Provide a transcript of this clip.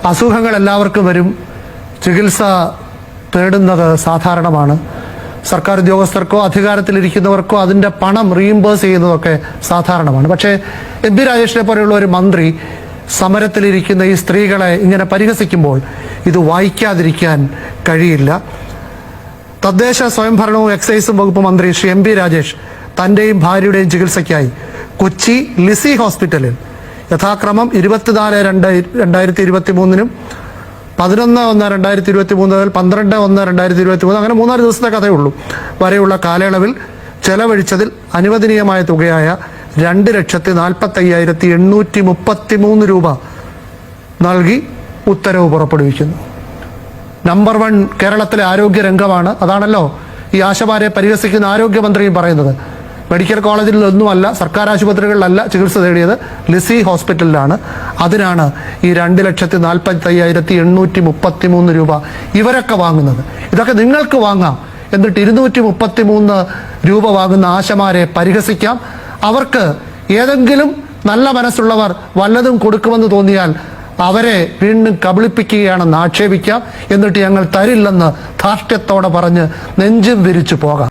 അസുഖങ്ങൾ എല്ലാവർക്കും വരും. ചികിത്സ തേടുന്നത് സാധാരണമാണ്. സർക്കാർ ഉദ്യോഗസ്ഥർക്കോ അധികാരത്തിലിരിക്കുന്നവർക്കോ അതിൻ്റെ പണം റീഇംബേഴ്സ് ചെയ്യുന്നതൊക്കെ സാധാരണമാണ്. പക്ഷേ എം.പി. രാജേഷിനെ പോലെയുള്ള ഒരു മന്ത്രി സമരത്തിലിരിക്കുന്ന ഈ സ്ത്രീകളെ ഇങ്ങനെ പരിഹസിക്കുമ്പോൾ ഇത് വായിക്കാതിരിക്കാൻ കഴിയില്ല. തദ്ദേശ സ്വയംഭരണവും എക്സൈസും വകുപ്പ് മന്ത്രി ശ്രീ എം.പി. രാജേഷ് തൻ്റെയും ഭാര്യയുടെയും ചികിത്സയ്ക്കായി കൊച്ചി ലിസി ഹോസ്പിറ്റലിൽ യഥാക്രമം 24/2/2023 11/1/2023 മുതൽ 12/1/2023 അങ്ങനെ 3-4 ദിവസത്തെ കഥയുള്ളൂ വരെയുള്ള കാലയളവിൽ ചെലവഴിച്ചതിൽ അനുവദനീയമായ തുകയായ 2,45,833 രൂപ നൽകി ഉത്തരവ് പുറപ്പെടുവിക്കുന്നു. നമ്പർ 1 കേരളത്തിലെ ആരോഗ്യ രംഗമാണ്. അതാണല്ലോ ഈ ആശമാരെ പരിഹസിക്കുന്ന ആരോഗ്യമന്ത്രിയും പറയുന്നത്. മെഡിക്കൽ കോളേജിലൊന്നുമല്ല, സർക്കാർ ആശുപത്രികളിലല്ല ചികിത്സ തേടിയത്, ലിസി ഹോസ്പിറ്റലിലാണ്. അതിനാണ് ഈ 2,45,833 രൂപ ഇവരൊക്കെ വാങ്ങുന്നത്. ഇതൊക്കെ നിങ്ങൾക്ക് വാങ്ങാം. എന്നിട്ട് 233 രൂപ വാങ്ങുന്ന ആശമാരെ പരിഹസിക്കാം. അവർക്ക് ഏതെങ്കിലും നല്ല മനസ്സുള്ളവർ വല്ലതും കൊടുക്കുമെന്ന് തോന്നിയാൽ അവരെ വീണ്ടും കബളിപ്പിക്കുകയാണെന്ന് ആക്ഷേപിക്കാം. എന്നിട്ട് ഞങ്ങൾ തരില്ലെന്ന് ധാർഷ്ട്യത്തോടെ പറഞ്ഞ് നെഞ്ചും വിരിച്ചു പോകാം.